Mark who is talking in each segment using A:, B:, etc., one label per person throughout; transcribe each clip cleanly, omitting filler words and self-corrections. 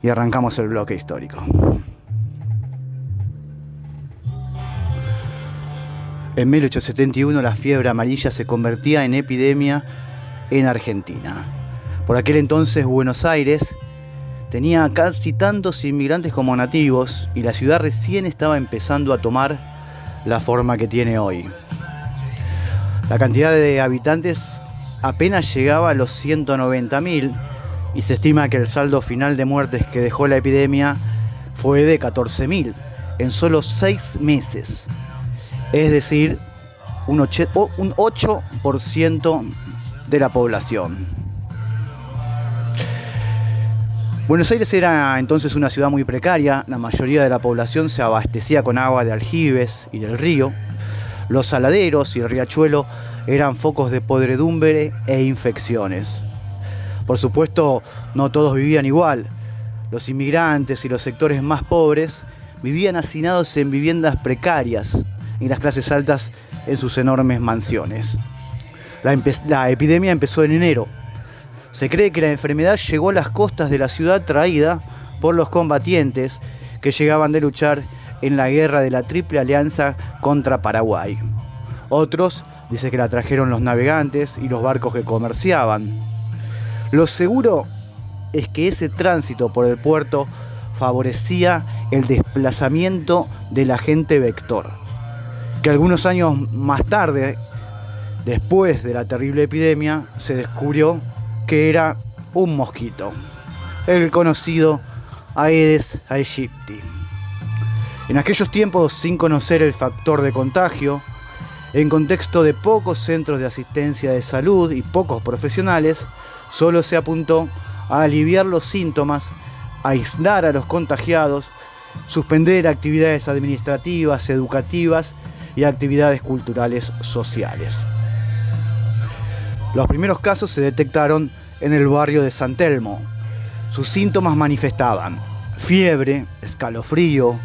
A: Y arrancamos el bloque histórico. En 1871 la fiebre amarilla se convertía en epidemia en Argentina. Por aquel entonces Buenos Aires tenía casi tantos inmigrantes como nativos y la ciudad recién estaba empezando a tomar la forma que tiene hoy. La cantidad de habitantes apenas llegaba a los 190.000 y se estima que el saldo final de muertes que dejó la epidemia fue de 14.000 en solo 6 meses. Es decir, un 8% de la población. Buenos Aires era entonces una ciudad muy precaria. La mayoría de la población se abastecía con agua de aljibes y del río. Los saladeros y el riachuelo eran focos de podredumbre e infecciones. Por supuesto, no todos vivían igual. Los inmigrantes y los sectores más pobres vivían hacinados en viviendas precarias y las clases altas en sus enormes mansiones. La epidemia empezó en enero. Se cree que la enfermedad llegó a las costas de la ciudad traída por los combatientes que llegaban de luchar en la guerra de la Triple Alianza contra Paraguay. Otros dicen que la trajeron los navegantes y los barcos que comerciaban. Lo seguro es que ese tránsito por el puerto favorecía el desplazamiento del agente vector, que algunos años más tarde, después de la terrible epidemia, se descubrió que era un mosquito, el conocido Aedes aegypti. En aquellos tiempos, sin conocer el factor de contagio, en contexto de pocos centros de asistencia de salud y pocos profesionales, solo se apuntó a aliviar los síntomas, aislar a los contagiados, suspender actividades administrativas, educativas y actividades culturales sociales. Los primeros casos se detectaron en el barrio de San Telmo. Sus síntomas manifestaban fiebre, escalofrío,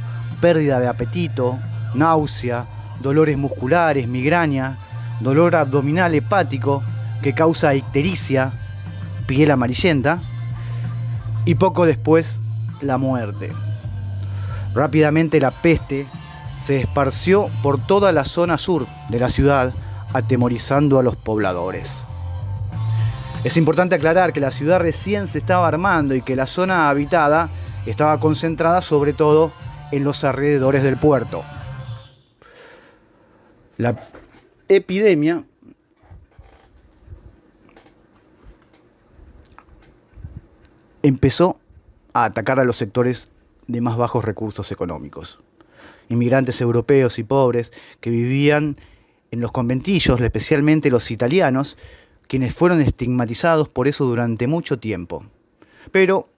A: pérdida de apetito, náusea, dolores musculares, migraña, dolor abdominal hepático que causa ictericia, piel amarillenta y poco después la muerte. Rápidamente la peste se esparció por toda la zona sur de la ciudad, atemorizando a los pobladores. Es importante aclarar que la ciudad recién se estaba armando y que la zona habitada estaba concentrada sobre todo en los alrededores del puerto. La epidemia empezó a atacar a los sectores de más bajos recursos económicos. Inmigrantes europeos y pobres que vivían en los conventillos, especialmente los italianos, quienes fueron estigmatizados por eso durante mucho tiempo. Pero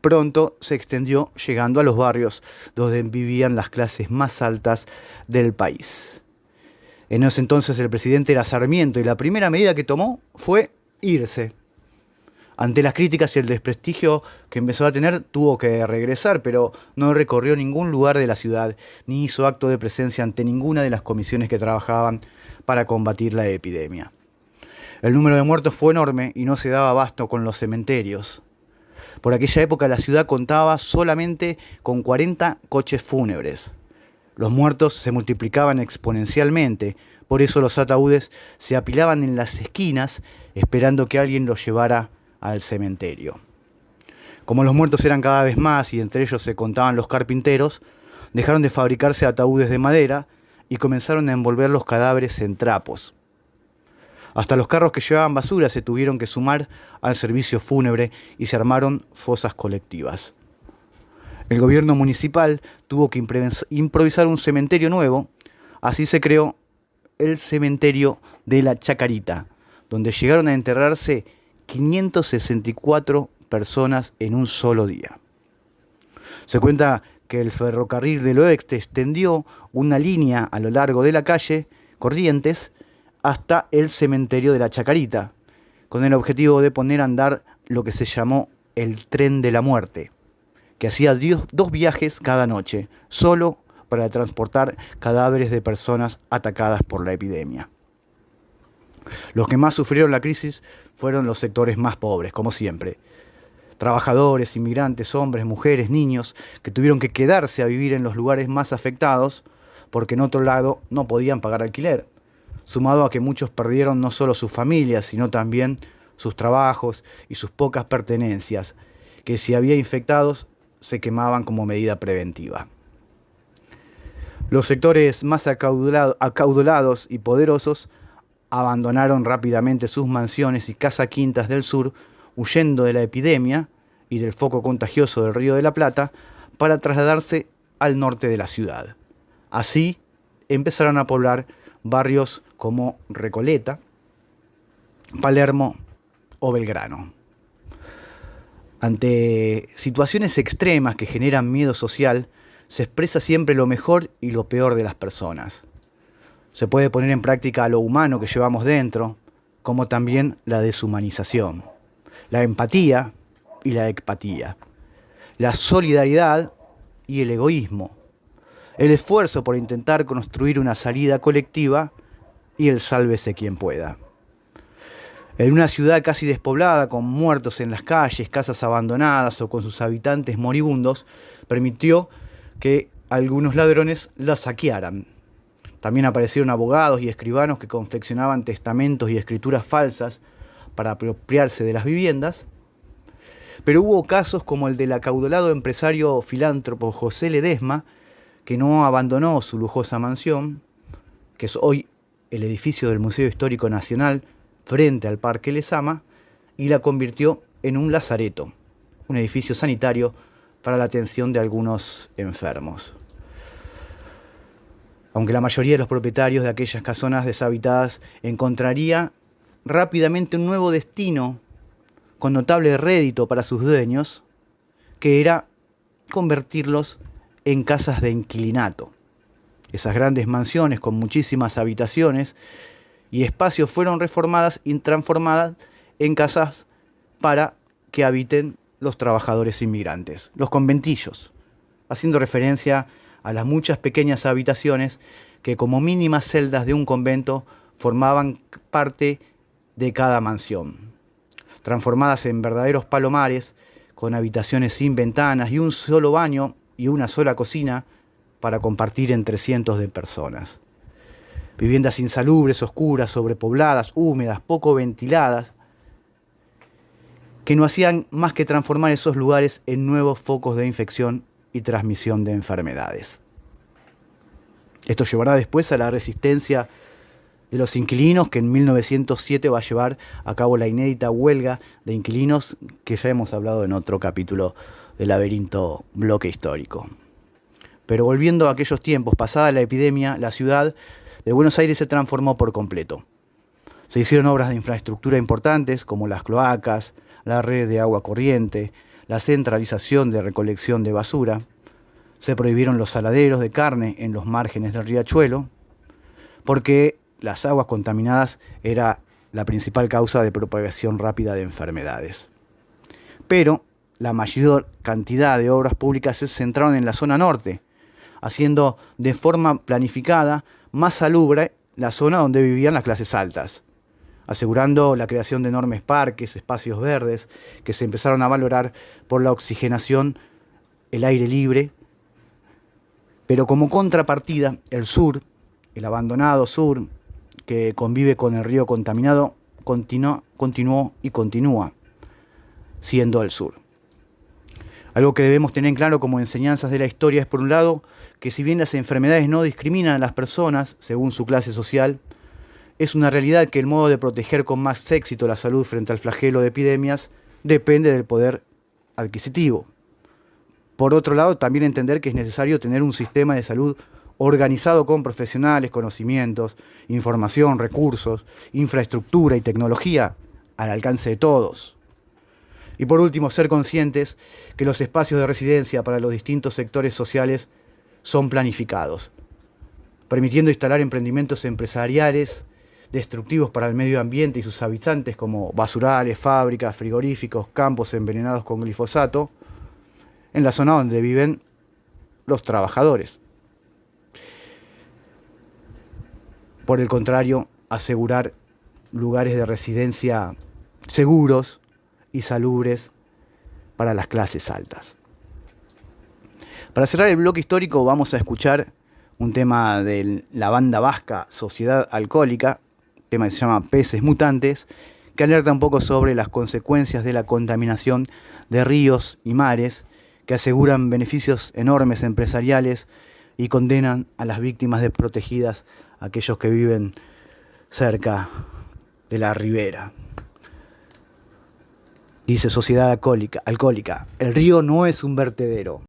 A: pronto se extendió llegando a los barrios donde vivían las clases más altas del país. En ese entonces el presidente era Sarmiento y la primera medida que tomó fue irse. Ante las críticas y el desprestigio que empezó a tener, tuvo que regresar, pero no recorrió ningún lugar de la ciudad, ni hizo acto de presencia ante ninguna de las comisiones que trabajaban para combatir la epidemia. El número de muertos fue enorme y no se daba abasto con los cementerios. Por aquella época la ciudad contaba solamente con 40 coches fúnebres. Los muertos se multiplicaban exponencialmente, por eso los ataúdes se apilaban en las esquinas esperando que alguien los llevara al cementerio. Como los muertos eran cada vez más y entre ellos se contaban los carpinteros, dejaron de fabricarse ataúdes de madera y comenzaron a envolver los cadáveres en trapos. Hasta los carros que llevaban basura se tuvieron que sumar al servicio fúnebre y se armaron fosas colectivas. El gobierno municipal tuvo que improvisar un cementerio nuevo, así se creó el cementerio de la Chacarita, donde llegaron a enterrarse 564 personas en un solo día. Se cuenta que el ferrocarril del oeste extendió una línea a lo largo de la calle Corrientes hasta el cementerio de la Chacarita, con el objetivo de poner a andar lo que se llamó el tren de la muerte, que hacía 2 viajes cada noche, solo para transportar cadáveres de personas atacadas por la epidemia. Los que más sufrieron la crisis fueron los sectores más pobres, como siempre. Trabajadores, inmigrantes, hombres, mujeres, niños, que tuvieron que quedarse a vivir en los lugares más afectados porque en otro lado no podían pagar alquiler, sumado a que muchos perdieron no solo sus familias, sino también sus trabajos y sus pocas pertenencias, que si había infectados se quemaban como medida preventiva. Los sectores más acaudalados y poderosos abandonaron rápidamente sus mansiones y casa-quintas del sur, huyendo de la epidemia y del foco contagioso del Río de la Plata, para trasladarse al norte de la ciudad. Así empezaron a poblar barrios como Recoleta, Palermo o Belgrano. Ante situaciones extremas que generan miedo social, se expresa siempre lo mejor y lo peor de las personas. Se puede poner en práctica lo humano que llevamos dentro, como también la deshumanización, la empatía y la ecpatía, la solidaridad y el egoísmo, el esfuerzo por intentar construir una salida colectiva y el sálvese quien pueda. En una ciudad casi despoblada, con muertos en las calles, casas abandonadas o con sus habitantes moribundos, permitió que algunos ladrones la saquearan. También aparecieron abogados y escribanos que confeccionaban testamentos y escrituras falsas para apropiarse de las viviendas. Pero hubo casos como el del acaudalado empresario filántropo José Ledesma, que no abandonó su lujosa mansión, que es hoy el edificio del Museo Histórico Nacional frente al Parque Lezama, y la convirtió en un lazareto, un edificio sanitario para la atención de algunos enfermos. Aunque la mayoría de los propietarios de aquellas casonas deshabitadas encontraría rápidamente un nuevo destino con notable rédito para sus dueños, que era convertirlos en casas de inquilinato. Esas grandes mansiones con muchísimas habitaciones y espacios fueron reformadas y transformadas en casas para que habiten los trabajadores inmigrantes, los conventillos, haciendo referencia a las muchas pequeñas habitaciones que como mínimas celdas de un convento formaban parte de cada mansión, transformadas en verdaderos palomares con habitaciones sin ventanas y un solo baño y una sola cocina para compartir entre cientos de personas. Viviendas insalubres, oscuras, sobrepobladas, húmedas, poco ventiladas, que no hacían más que transformar esos lugares en nuevos focos de infección y transmisión de enfermedades. Esto llevará después a la resistencia de los inquilinos, que en 1907 va a llevar a cabo la inédita huelga de inquilinos que ya hemos hablado en otro capítulo del Laberinto Bloque Histórico. Pero volviendo a aquellos tiempos, pasada la epidemia, la ciudad de Buenos Aires se transformó por completo. Se hicieron obras de infraestructura importantes como las cloacas, la red de agua corriente, la centralización de recolección de basura. Se prohibieron los saladeros de carne en los márgenes del riachuelo, porque las aguas contaminadas era la principal causa de propagación rápida de enfermedades. Pero la mayor cantidad de obras públicas se centraron en la zona norte, haciendo de forma planificada más salubre la zona donde vivían las clases altas, asegurando la creación de enormes parques, espacios verdes, que se empezaron a valorar por la oxigenación, el aire libre. Pero como contrapartida, el sur, el abandonado sur, que convive con el río contaminado, continuó y continúa siendo el sur. Algo que debemos tener en claro como enseñanzas de la historia es, por un lado, que si bien las enfermedades no discriminan a las personas según su clase social, es una realidad que el modo de proteger con más éxito la salud frente al flagelo de epidemias depende del poder adquisitivo. Por otro lado, también entender que es necesario tener un sistema de salud organizado con profesionales, conocimientos, información, recursos, infraestructura y tecnología al alcance de todos. Y por último, ser conscientes que los espacios de residencia para los distintos sectores sociales son planificados, permitiendo instalar emprendimientos empresariales destructivos para el medio ambiente y sus habitantes, como basurales, fábricas, frigoríficos, campos envenenados con glifosato, en la zona donde viven los trabajadores. Por el contrario, asegurar lugares de residencia seguros y salubres para las clases altas. Para cerrar el bloque histórico vamos a escuchar un tema de la banda vasca Sociedad Alcohólica, tema que se llama Peces Mutantes, que alerta un poco sobre las consecuencias de la contaminación de ríos y mares, que aseguran beneficios enormes empresariales y condenan a las víctimas desprotegidas, aquellos que viven cerca de la ribera. Dice Sociedad Alcohólica, el río no es un vertedero.